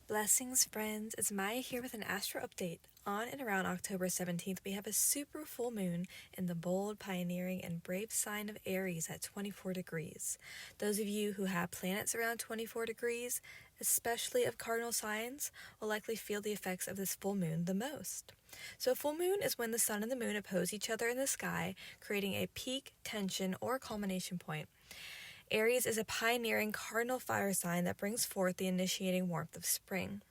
Blessings, friends. It's Maya here with an astro update. On and around October 17th, we have a super full moon in the bold, pioneering, and brave sign of Aries at 24 degrees. Those of you who have planets around 24 degrees, especially of cardinal signs, will likely feel the effects of this full moon the most. So, full moon is when the sun and the moon oppose each other in the sky, creating a peak, tension, or culmination point. Aries is a pioneering cardinal fire sign that brings forth the initiating warmth of spring.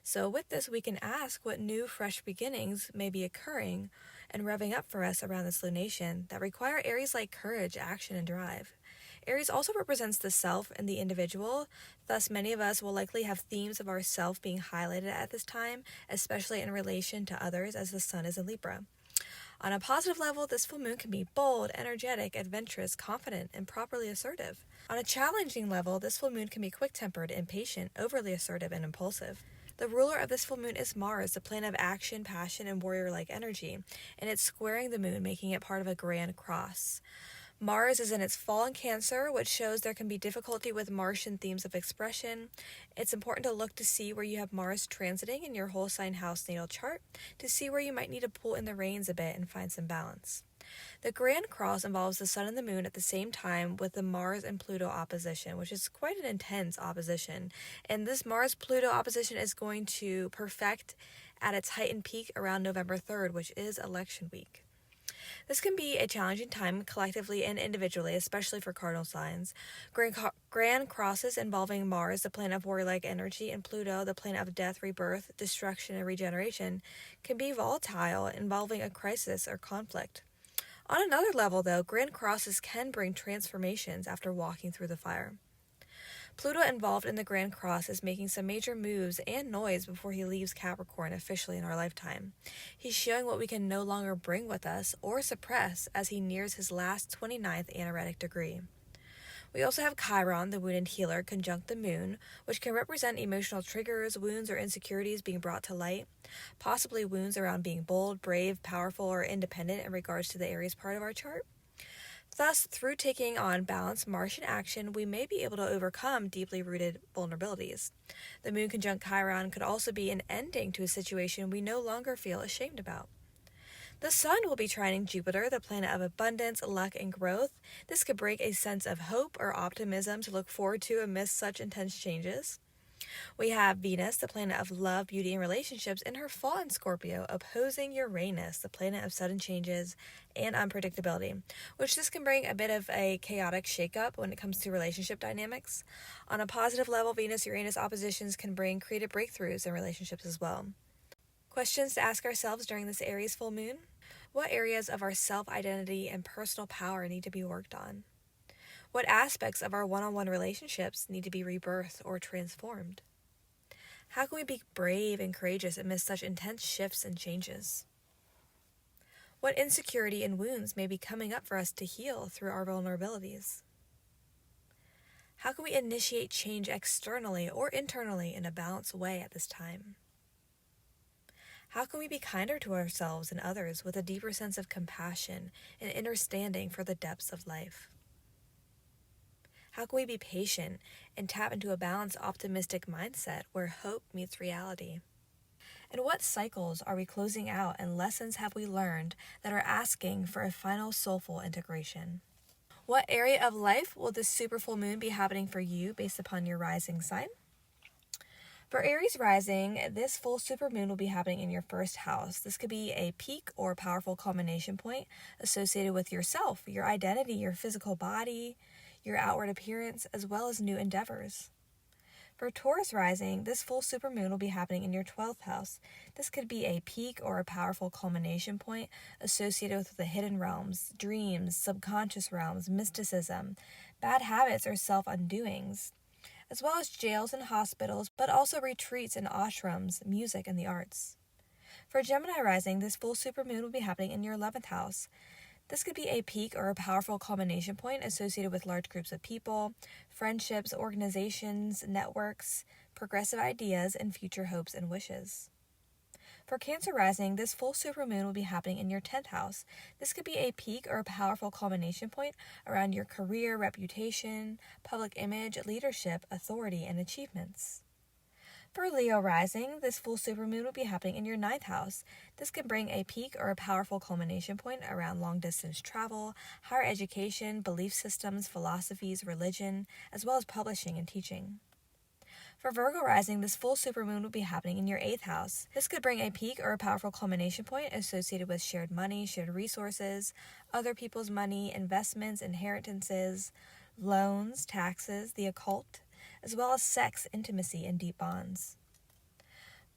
So, with this, we can ask what new, fresh beginnings may be occurring and revving up for us around this lunation that require Aries like courage, action, and drive. Aries also represents the self and the individual, thus, many of us will likely have themes of our self being highlighted at this time, especially in relation to others, as the sun is in Libra. On a positive level, this full moon can be bold, energetic, adventurous, confident, and properly assertive. On a challenging level, this full moon can be quick-tempered, impatient, overly assertive, and impulsive. The ruler of this full moon is Mars, the planet of action, passion, and warrior-like energy, and it's squaring the moon, making it part of a grand cross. Mars is in its fall in Cancer, which shows there can be difficulty with Martian themes of expression. It's important to look to see where you have Mars transiting in your whole sign house natal chart to see where you might need to pull in the reins a bit and find some balance. The Grand Cross involves the Sun and the Moon at the same time with the Mars and Pluto opposition, which is quite an intense opposition. And this Mars-Pluto opposition is going to perfect at its heightened peak around November 3rd, which is election week. This can be a challenging time collectively and individually, especially for cardinal signs. Grand crosses involving Mars, the planet of warrior-like energy, and Pluto, the planet of death, rebirth, destruction, and regeneration, can be volatile, involving a crisis or conflict. On another level, though, grand crosses can bring transformations after walking through the fire. Pluto involved in the Grand Cross is making some major moves and noise before he leaves Capricorn officially in our lifetime. He's showing what we can no longer bring with us or suppress as he nears his last 29th anaretic degree. We also have Chiron, the wounded healer, conjunct the moon, which can represent emotional triggers, wounds, or insecurities being brought to light, possibly wounds around being bold, brave, powerful, or independent in regards to the Aries part of our chart. Thus, through taking on balanced Martian action, we may be able to overcome deeply rooted vulnerabilities. The moon conjunct Chiron could also be an ending to a situation we no longer feel ashamed about. The sun will be trining Jupiter, the planet of abundance, luck, and growth. This could bring a sense of hope or optimism to look forward to amidst such intense changes. We have Venus, the planet of love, beauty, and relationships, in her fall in Scorpio, opposing Uranus, the planet of sudden changes and unpredictability, which this can bring a bit of a chaotic shakeup when it comes to relationship dynamics. On a positive level, Venus-Uranus oppositions can bring creative breakthroughs in relationships as well. Questions to ask ourselves during this Aries full moon: what areas of our self-identity and personal power need to be worked on? What aspects of our one-on-one relationships need to be rebirthed or transformed? How can we be brave and courageous amidst such intense shifts and changes? What insecurity and wounds may be coming up for us to heal through our vulnerabilities? How can we initiate change externally or internally in a balanced way at this time? How can we be kinder to ourselves and others with a deeper sense of compassion and understanding for the depths of life? How can we be patient and tap into a balanced, optimistic mindset where hope meets reality? And what cycles are we closing out and lessons have we learned that are asking for a final soulful integration? What area of life will this super full moon be happening for you based upon your rising sign? For Aries rising, this full supermoon will be happening in your first house. This could be a peak or powerful culmination point associated with yourself, your identity, your physical body, your outward appearance, as well as new endeavors. For Taurus rising, this full supermoon will be happening in your 12th house. This could be a peak or a powerful culmination point associated with the hidden realms, dreams, subconscious realms, mysticism, bad habits or self-undoings, as well as jails and hospitals, but also retreats and ashrams, music, and the arts. For Gemini rising, this full supermoon will be happening in your 11th house. This could be a peak or a powerful culmination point associated with large groups of people, friendships, organizations, networks, progressive ideas, and future hopes and wishes. For Cancer rising, this full supermoon will be happening in your 10th house. This could be a peak or a powerful culmination point around your career, reputation, public image, leadership, authority, and achievements. For Leo rising, this full supermoon will be happening in your ninth house. This can bring a peak or a powerful culmination point around long distance travel, higher education, belief systems, philosophies, religion, as well as publishing and teaching. For Virgo rising, this full supermoon will be happening in your eighth house. This could bring a peak or a powerful culmination point associated with shared money, shared resources, other people's money, investments, inheritances, loans, taxes, the occult, as well as sex, intimacy, and deep bonds.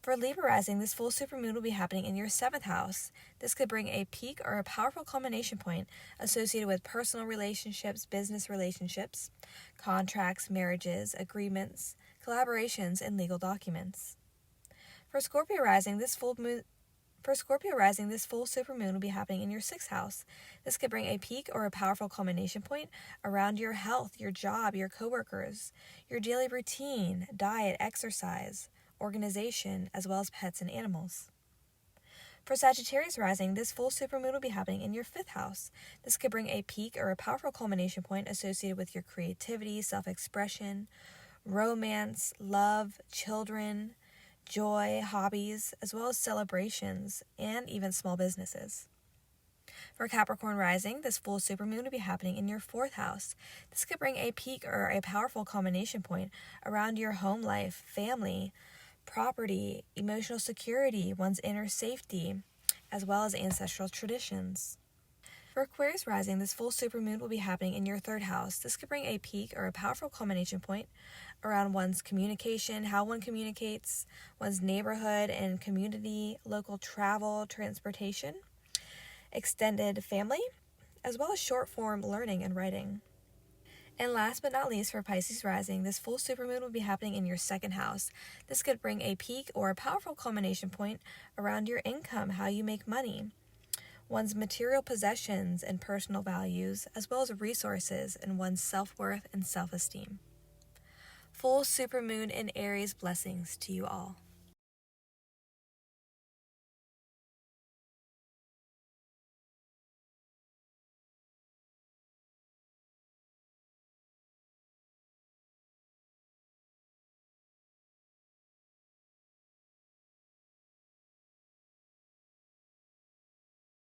For Libra rising, this full supermoon will be happening in your seventh house. This could bring a peak or a powerful culmination point associated with personal relationships, business relationships, contracts, marriages, agreements, collaborations, and legal documents. For Scorpio rising, this full supermoon will be happening in your sixth house. This could bring a peak or a powerful culmination point around your health, your job, your coworkers, your daily routine, diet, exercise, organization, as well as pets and animals. For Sagittarius rising, this full supermoon will be happening in your fifth house. This could bring a peak or a powerful culmination point associated with your creativity, self-expression, romance, love, children, joy, hobbies, as well as celebrations, and even small businesses. For Capricorn rising, this full supermoon will be happening in your fourth house. This could bring a peak or a powerful culmination point around your home life, family, property, emotional security, one's inner safety, as well as ancestral traditions. For Aquarius rising, this full supermoon will be happening in your third house. This could bring a peak or a powerful culmination point around one's communication, how one communicates, one's neighborhood and community, local travel, transportation, extended family, as well as short-form learning and writing. And last but not least, for Pisces rising, this full supermoon will be happening in your second house. This could bring a peak or a powerful culmination point around your income, how you make money, one's material possessions and personal values, as well as resources and one's self-worth and self-esteem. Full supermoon in Aries, blessings to you all.